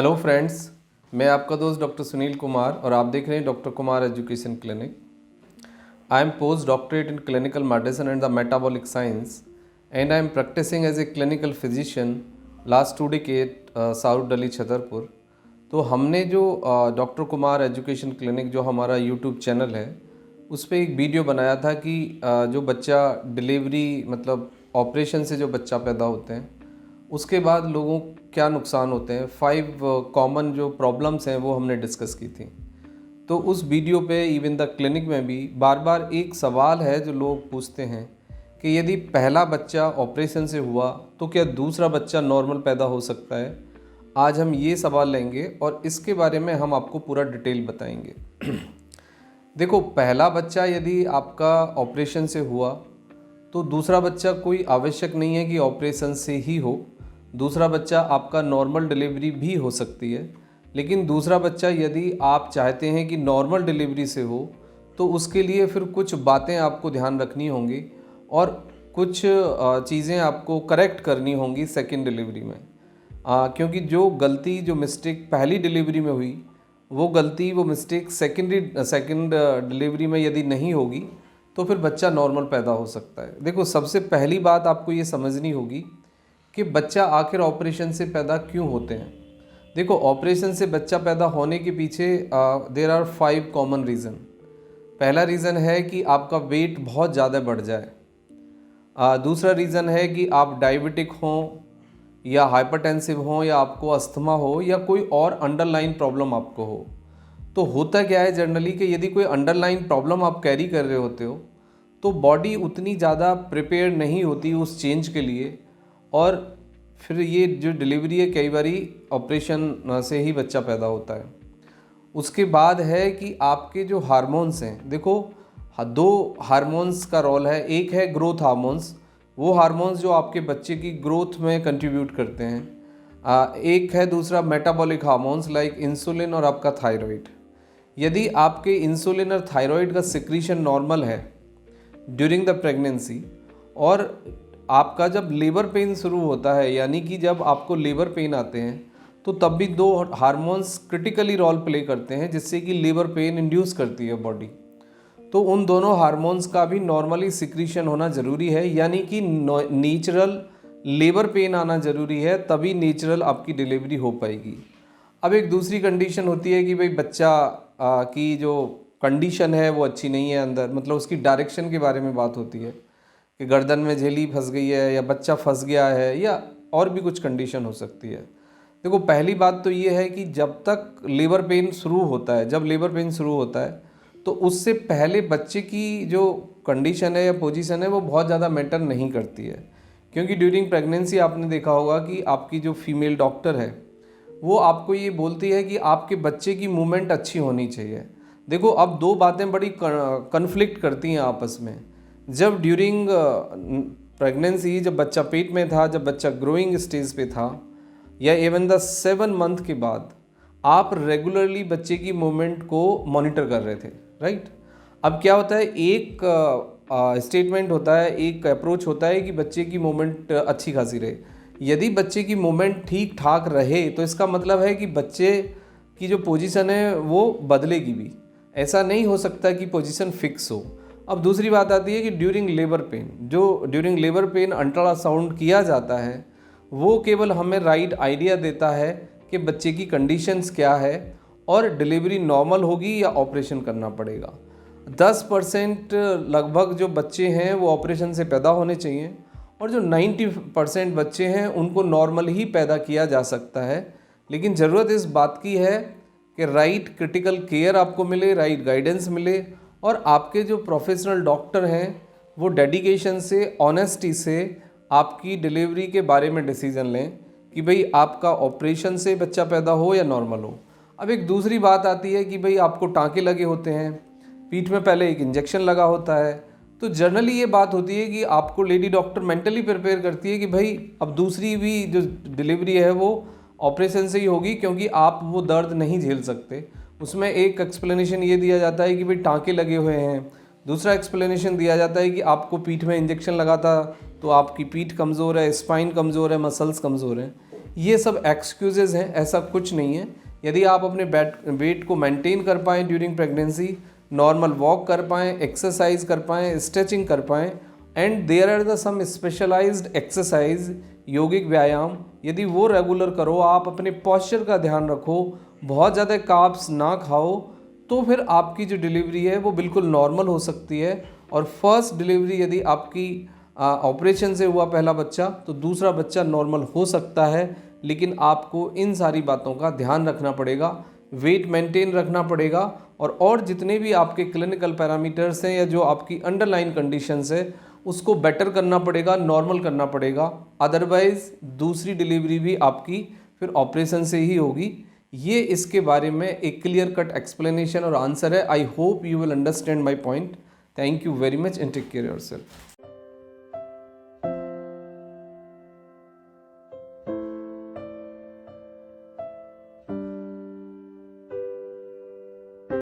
Hello friends, मैं आपका दोस्त डॉक्टर सुनील कुमार और आप देख रहे हैं doctor Kumar education clinic. I am post doctorate in clinical medicine and the metabolic science and I am practising as a clinical physician last 2 decades south Delhi Chhatarpur. तो हमने जो डॉक्टर कुमार एजुकेशन क्लिनिक जो हमारा यूट्यूब चैनल है उस पर एक वीडियो बनाया था कि जो बच्चा डिलीवरी मतलब ऑपरेशन से जो बच्चा पैदा होते हैं उसके बाद लोगों को क्या नुकसान होते हैं, 5 कॉमन जो प्रॉब्लम्स हैं वो हमने डिस्कस की थी। तो उस वीडियो पे इवन द क्लिनिक में भी बार बार एक सवाल है जो लोग पूछते हैं कि यदि पहला बच्चा ऑपरेशन से हुआ तो क्या दूसरा बच्चा नॉर्मल पैदा हो सकता है। आज हम ये सवाल लेंगे और इसके बारे में हम आपको पूरा डिटेल बताएंगे। देखो, पहला बच्चा यदि आपका ऑपरेशन से हुआ तो दूसरा बच्चा कोई आवश्यक नहीं है कि ऑपरेशन से ही हो। दूसरा बच्चा आपका नॉर्मल डिलीवरी भी हो सकती है, लेकिन दूसरा बच्चा यदि आप चाहते हैं कि नॉर्मल डिलीवरी से हो तो उसके लिए फिर कुछ बातें आपको ध्यान रखनी होंगी और कुछ चीज़ें आपको करेक्ट करनी होंगी सेकेंड डिलीवरी में। क्योंकि जो गलती जो मिस्टेक पहली डिलीवरी में हुई वो मिस्टेक सेकेंड डिलीवरी में यदि नहीं होगी तो फिर बच्चा नॉर्मल पैदा हो सकता है। देखो, सबसे पहली बात आपको ये समझनी होगी कि बच्चा आखिर ऑपरेशन से पैदा क्यों होते हैं। देखो, ऑपरेशन से बच्चा पैदा होने के पीछे देयर आर 5 कॉमन रीज़न। पहला रीज़न है कि आपका वेट बहुत ज़्यादा बढ़ जाए। दूसरा रीज़न है कि आप डायबिटिक हों या हाइपरटेंसिव हों या आपको अस्थमा हो या कोई और अंडरलाइन प्रॉब्लम आपको हो। तो होता क्या है जनरली कि यदि कोई अंडरलाइन प्रॉब्लम आप कैरी कर रहे होते हो तो बॉडी उतनी ज़्यादा प्रिपेयर नहीं होती उस चेंज के लिए, और फिर ये जो डिलीवरी है कई बारी ऑपरेशन से ही बच्चा पैदा होता है। उसके बाद है कि आपके जो हार्मोन्स हैं, देखो 2 हार्मोन्स का रोल है। एक है ग्रोथ हार्मोन्स, वो हार्मोन्स जो आपके बच्चे की ग्रोथ में कंट्रीब्यूट करते हैं। एक है दूसरा मेटाबॉलिक हार्मोन्स लाइक इंसुलिन और आपका थायराइड। यदि आपके इंसुलिन और थायराइड का सिक्रीशन नॉर्मल है ड्यूरिंग द प्रेगनेंसी और आपका जब लेबर पेन शुरू होता है, यानी कि जब आपको लेबर पेन आते हैं तो तब भी 2 हार्मोन्स क्रिटिकली रोल प्ले करते हैं जिससे कि लेबर पेन इंड्यूस करती है बॉडी। तो उन दोनों हार्मोन्स का भी नॉर्मली सिक्रीशन होना ज़रूरी है, यानी कि नेचुरल लेबर पेन आना ज़रूरी है, तभी नेचुरल आपकी डिलीवरी हो पाएगी। अब एक दूसरी कंडीशन होती है कि भाई बच्चा की जो कंडीशन है वो अच्छी नहीं है अंदर, मतलब उसकी डायरेक्शन के बारे में बात होती है कि गर्दन में झिल्ली फंस गई है या बच्चा फंस गया है या और भी कुछ कंडीशन हो सकती है। देखो, पहली बात तो ये है कि जब तक लेबर पेन शुरू होता है, जब लेबर पेन शुरू होता है तो उससे पहले बच्चे की जो कंडीशन है या पोजीशन है वो बहुत ज़्यादा मैटर नहीं करती है। क्योंकि ड्यूरिंग प्रेगनेंसी आपने देखा होगा कि आपकी जो फीमेल डॉक्टर है वो आपको ये बोलती है कि आपके बच्चे की मूवमेंट अच्छी होनी चाहिए। देखो, अब 2 बातें बड़ी कन्फ्लिक्ट करती हैं आपस में। जब ड्यूरिंग प्रेगनेंसी, जब बच्चा पेट में था, जब बच्चा ग्रोइंग स्टेज पे था, या इवन द 7 मंथ के बाद आप रेगुलरली बच्चे की मूवमेंट को मॉनिटर कर रहे थे, राइट। अब क्या होता है, एक स्टेटमेंट होता है, एक अप्रोच होता है कि बच्चे की मूवमेंट अच्छी खासी रहे। यदि बच्चे की मूवमेंट ठीक ठाक रहे तो इसका मतलब है कि बच्चे की जो पोजीशन है वो बदलेगी भी। ऐसा नहीं हो सकता कि पोजीशन फिक्स हो। अब दूसरी बात आती है कि ड्यूरिंग लेबर पेन, जो ड्यूरिंग लेबर पेन अल्ट्रासाउंड किया जाता है वो केवल हमें राइट आइडिया देता है कि बच्चे की कंडीशंस क्या है और डिलीवरी नॉर्मल होगी या ऑपरेशन करना पड़ेगा। 10% लगभग जो बच्चे हैं वो ऑपरेशन से पैदा होने चाहिए और जो 90% बच्चे हैं उनको नॉर्मल ही पैदा किया जा सकता है। लेकिन ज़रूरत इस बात की है कि राइट क्रिटिकल केयर आपको मिले, राइट गाइडेंस मिले और आपके जो प्रोफेशनल डॉक्टर हैं वो डेडिकेशन से, ऑनेस्टी से आपकी डिलीवरी के बारे में डिसीजन लें कि भाई आपका ऑपरेशन से बच्चा पैदा हो या नॉर्मल हो। अब एक दूसरी बात आती है कि भाई आपको टाँके लगे होते हैं, पीठ में पहले एक इंजेक्शन लगा होता है, तो जनरली ये बात होती है कि आपको लेडी डॉक्टर मेंटली प्रिपेयर करती है कि भाई अब दूसरी भी जो डिलीवरी है वो ऑपरेशन से ही होगी क्योंकि आप वो दर्द नहीं झेल सकते। उसमें एक एक्सप्लेनेशन ये दिया जाता है कि भाई टाँके लगे हुए हैं, दूसरा एक्सप्लेनेशन दिया जाता है कि आपको पीठ में इंजेक्शन लगा था तो आपकी पीठ कमज़ोर है, स्पाइन कमज़ोर है, मसल्स कमज़ोर हैं। ये सब एक्सक्यूजेज़ हैं, ऐसा कुछ नहीं है। यदि आप अपने वेट को मेंटेन कर पाएँ ड्यूरिंग प्रेगनेंसी, नॉर्मल वॉक कर पाएँ, एक्सरसाइज कर पाएँ, स्ट्रेचिंग कर पाएँ, and there are the some specialized exercise, योगिक व्यायाम, यदि वो रेगुलर करो, आप अपने पॉस्चर का ध्यान रखो, बहुत ज़्यादा कार्ब्स ना खाओ, तो फिर आपकी जो डिलीवरी है वो बिल्कुल नॉर्मल हो सकती है। और फर्स्ट डिलीवरी यदि आपकी ऑपरेशन से हुआ पहला बच्चा, तो दूसरा बच्चा नॉर्मल हो सकता है, लेकिन आपको इन सारी बातों का ध्यान रखना पड़ेगा, वेट मेंटेन रखना पड़ेगा, और जितने भी आपके क्लिनिकल पैरामीटर्स हैं या जो आपकी अंडरलाइन कंडीशंस है उसको बेटर करना पड़ेगा, नॉर्मल करना पड़ेगा। अदरवाइज़ दूसरी डिलीवरी भी आपकी फिर ऑपरेशन से ही होगी। ये इसके बारे में एक क्लियर कट एक्सप्लेनेशन और आंसर है। I hope you will understand my point. Thank you very much and take care yourself.